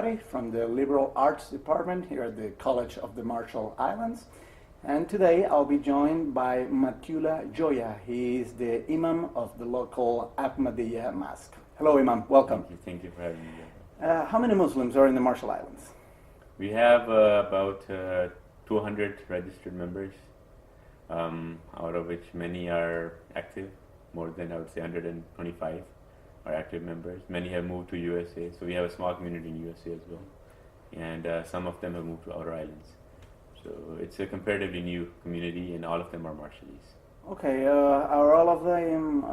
Andrade from the Liberal Arts Department here at the College of the Marshall Islands. And today I'll be joined by Matula Joya. He is the Imam of the local Ahmadiyya Mosque. Hello, Imam. Welcome. Thank you for having me. How many Muslims are in the Marshall Islands? We have about 200 registered members, out of which many are active. More than, I would say, 125 are active members. Many have moved to USA, so we have a small community in USA as well. And some of them have moved to outer islands. So it's a comparatively new community, and all of them are Marshallese. Okay, are all of them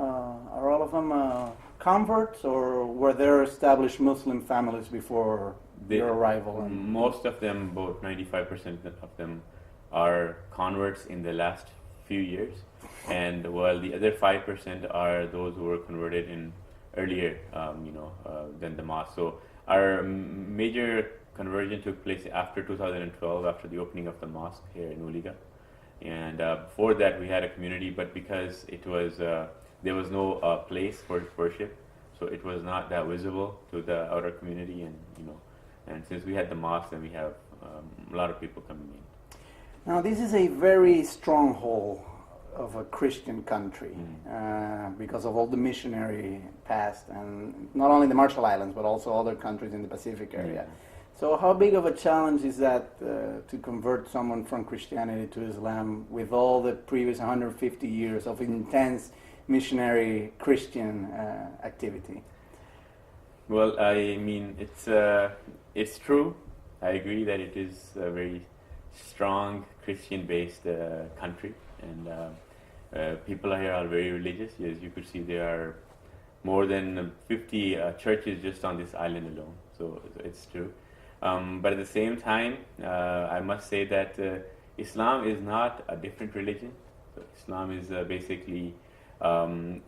converts, or were there established Muslim families before your arrival? Most of them, about 95% of them, are converts in the last few years, and while the other 5% are those who were converted in earlier, than the mosque. So our major conversion took place after 2012, after the opening of the mosque here in Uliga. And before that, we had a community, but because it was there was no place for worship, so it was not that visible to the outer community. And since we had the mosque, then we have a lot of people coming in. Now, this is a very stronghold of a Christian country because of all the missionary past, and not only the Marshall Islands, but also other countries in the Pacific area. So how big of a challenge is that to convert someone from Christianity to Islam with all the previous 150 years of intense missionary Christian activity? Well, I mean, it's true. I agree that it is a very strong Christian-based country, and people here are very religious. As you could see, there are more than 50 churches just on this island alone. So it's true. But at the same time, I must say that Islam is not a different religion. So Islam is basically,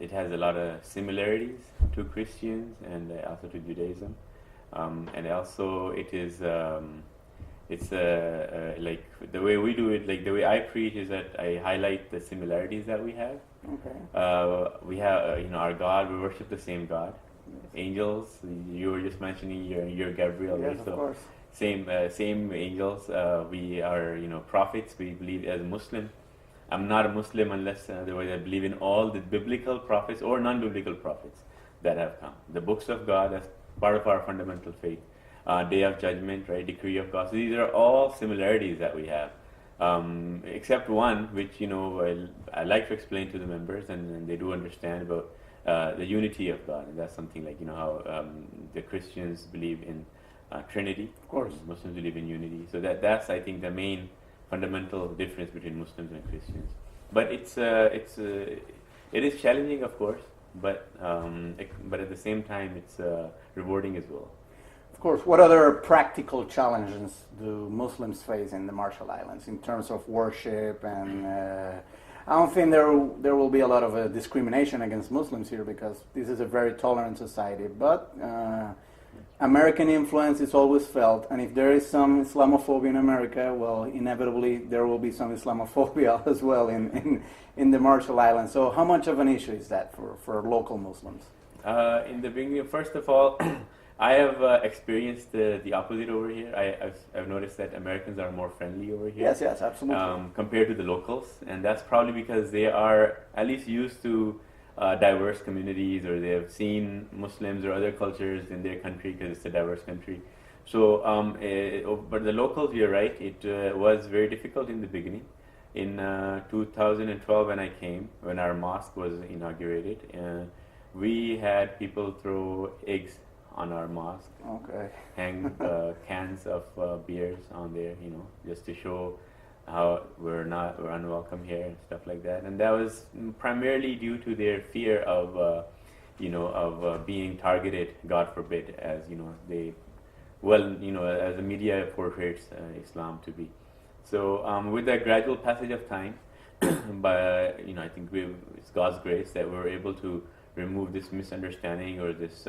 it has a lot of similarities to Christians and also to Judaism. And also it is, it's like the way we do it, like the way I preach is that I highlight the similarities that we have. Okay. We have, our God, we worship the same God. Angels, you were just mentioning your Gabriel. Yes, so of course. Same angels. We are, prophets. We believe as a Muslim. I'm not a Muslim unless otherwise I believe in all the biblical prophets or non-biblical prophets that have come. The books of God as part of our fundamental faith. Day of judgment, right? Decree of God. So these are all similarities that we have, except one, which I like to explain to the members, and they do understand about the unity of God, and that's something like how the Christians believe in Trinity. Of course, Muslims believe in unity. So that's I think the main fundamental difference between Muslims and Christians. But it is challenging, of course, but at the same time it's rewarding as well. Of course. What other practical challenges do Muslims face in the Marshall Islands in terms of worship? And I don't think there will be a lot of discrimination against Muslims here because this is a very tolerant society. But American influence is always felt, and if there is some Islamophobia in America, well, inevitably there will be some Islamophobia as well in the Marshall Islands. So how much of an issue is that for local Muslims? In the beginning, first of all, I have experienced the opposite over here. I've noticed that Americans are more friendly over here. Yes, absolutely. Compared to the locals, and that's probably because they are at least used to diverse communities, or they have seen Muslims or other cultures in their country because it's a diverse country. So, but the locals, you're right, it was very difficult in the beginning. In 2012 when I came, when our mosque was inaugurated, we had people throw eggs on our mosque. Okay. Hang cans of beers on there, just to show how we're unwelcome here and stuff like that. And that was primarily due to their fear of being targeted, God forbid, as as the media portrays Islam to be. So with the gradual passage of time, I think it's God's grace that we were able to remove this misunderstanding or this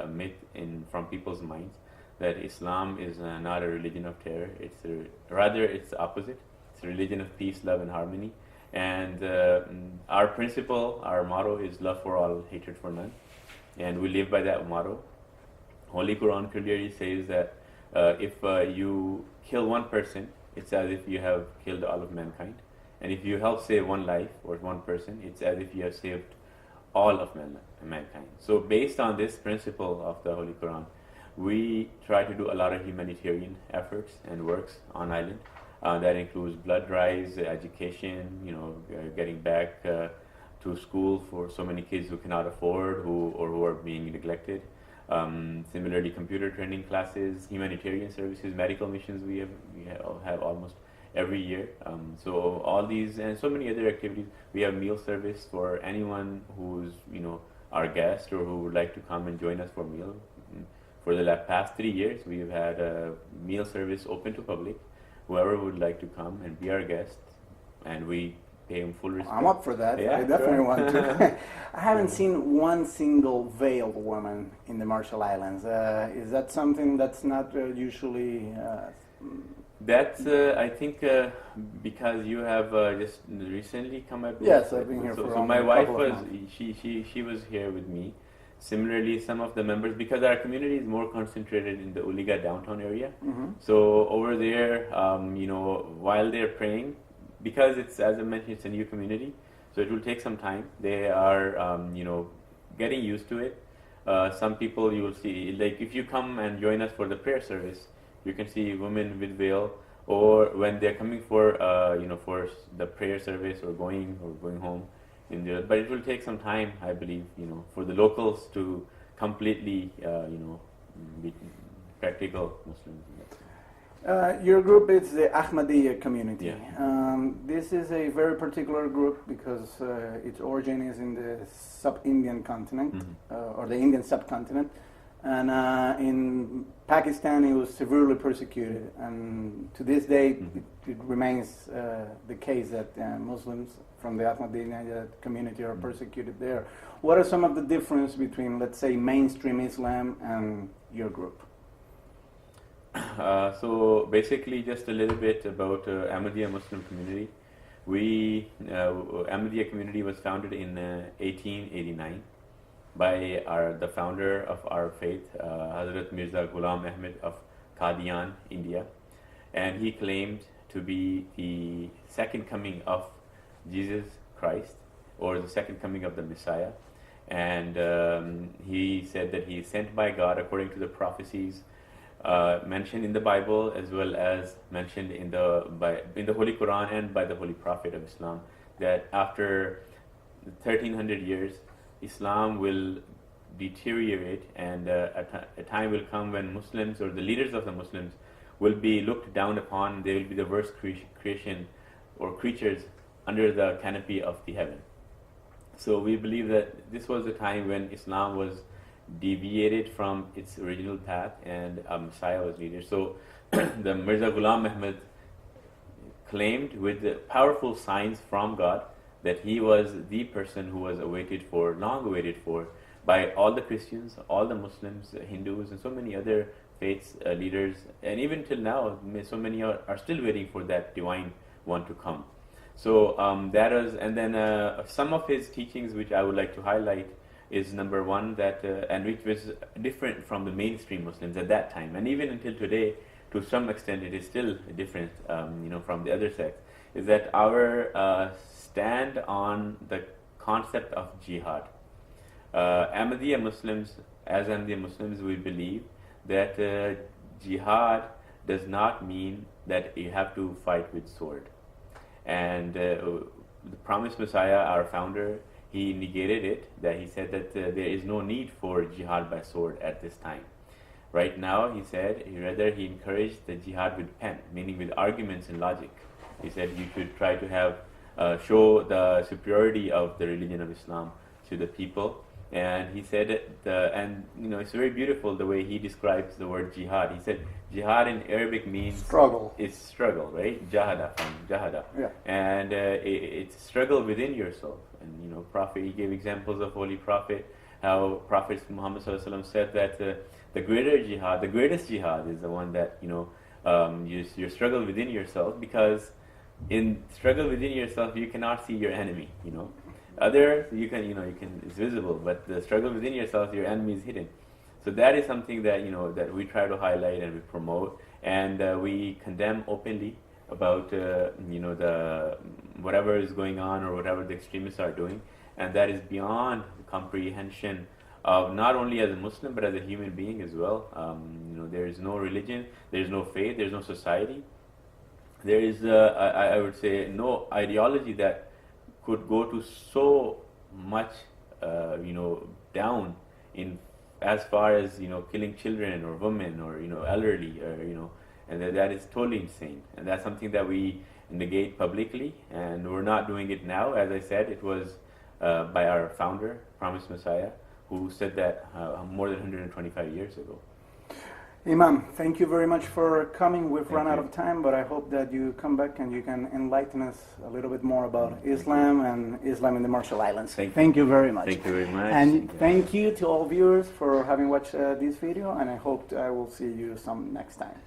myth from people's minds that Islam is not a religion of terror. Rather it's the opposite. It's a religion of peace, love, and harmony. And our principle, our motto is love for all, hatred for none. And we live by that motto. Holy Quran clearly says that if you kill one person, it's as if you have killed all of mankind. And if you help save one life or one person, it's as if you have saved all of mankind. So based on this principle of the Holy Quran, we try to do a lot of humanitarian efforts and works on island. That includes blood drives, education, getting back to school for so many kids who cannot afford who are being neglected. Similarly, computer training classes, humanitarian services, medical missions we have almost every year. So all these and so many other activities. We have meal service for anyone who's our guest or who would like to come and join us for meal. For the past 3 years, we've had a meal service open to public. Whoever would like to come and be our guest, and we pay him full respect. I'm up for that. Yeah, I definitely sure. want to. I haven't seen one single veiled woman in the Marshall Islands. Is that something that's not usually? That's I think because you have just recently come up. Yes, I've been here for so my a wife couple of was months. she was here with me. Similarly, some of the members, because our community is more concentrated in the Uliga downtown area, so over there, while they're praying, because it's, as I mentioned, it's a new community, so it will take some time. They are, getting used to it. Some people you will see, like if you come and join us for the prayer service, you can see women with veil, or when they're coming for, for the prayer service or going home. But it will take some time, I believe, for the locals to completely, be practical Muslims. Your group is the Ahmadiyya community. Yeah. This is a very particular group because its origin is in the sub-Indian continent, or the Indian subcontinent. And in Pakistan, it was severely persecuted. And to this day, it remains the case that Muslims from the Ahmadiyya community are persecuted there. What are some of the differences between, let's say, mainstream Islam and your group? So basically, just a little bit about Ahmadiyya Muslim community. Ahmadiyya community was founded in 1889 by the founder of our faith, Hazrat Mirza Ghulam Ahmed of Qadian, India, and he claimed to be the second coming of Jesus Christ, or the second coming of the Messiah. And he said that he is sent by God according to the prophecies mentioned in the Bible, as well as mentioned in the Holy Quran and by the Holy Prophet of Islam, that after 1300 years, Islam will deteriorate, and a time will come when Muslims or the leaders of the Muslims will be looked down upon. They will be the worst creation or creatures under the canopy of the heaven. So we believe that this was a time when Islam was deviated from its original path and a Messiah was needed. So the Mirza Ghulam Ahmed claimed with the powerful signs from God that he was the person who was long awaited for by all the Christians, all the Muslims, Hindus, and so many other faiths, leaders, and even till now, so many are still waiting for that divine one to come. So that was, and then some of his teachings which I would like to highlight is number one, that and which was different from the mainstream Muslims at that time, and even until today, to some extent, it is still different, from the other sects. Is that our stand on the concept of jihad. Ahmadiyya Muslims, we believe that jihad does not mean that you have to fight with sword. And the promised Messiah, our founder, he negated it, that he said that there is no need for jihad by sword at this time. Right now, he said, he encouraged the jihad with pen, meaning with arguments and logic. He said you should try to show the superiority of the religion of Islam to the people. And he said it's very beautiful the way he describes the word jihad. He said jihad in Arabic means struggle. It's struggle, right? Jahada, from jahada. Yeah. And it's struggle within yourself. And Prophet, he gave examples of Holy Prophet, how Prophet Muhammad ﷺ said that the greatest jihad is the one that you struggle within yourself, because in struggle within yourself you cannot see your enemy. Other you can it's visible, but the struggle within yourself, your enemy is hidden. So that is something that that we try to highlight and we promote, and we condemn openly about the whatever is going on or whatever the extremists are doing, and that is beyond the comprehension of not only as a Muslim but as a human being as well. There is no religion, there is no faith, there is no society. There is, I would say, no ideology that could go to so much, down in as far as killing children or women or elderly, and that is totally insane. And that's something that we negate publicly, and we're not doing it now. As I said, it was by our founder, Promised Messiah, who said that more than 125 years ago. Imam, thank you very much for coming. We've run out you. of time, but I hope that you come back and you can enlighten us a little bit more about Islam and Islam in the Marshall Islands. Thank you very much. Thank you very much. And thank you to all viewers for having watched this video, and I hope I will see you some next time.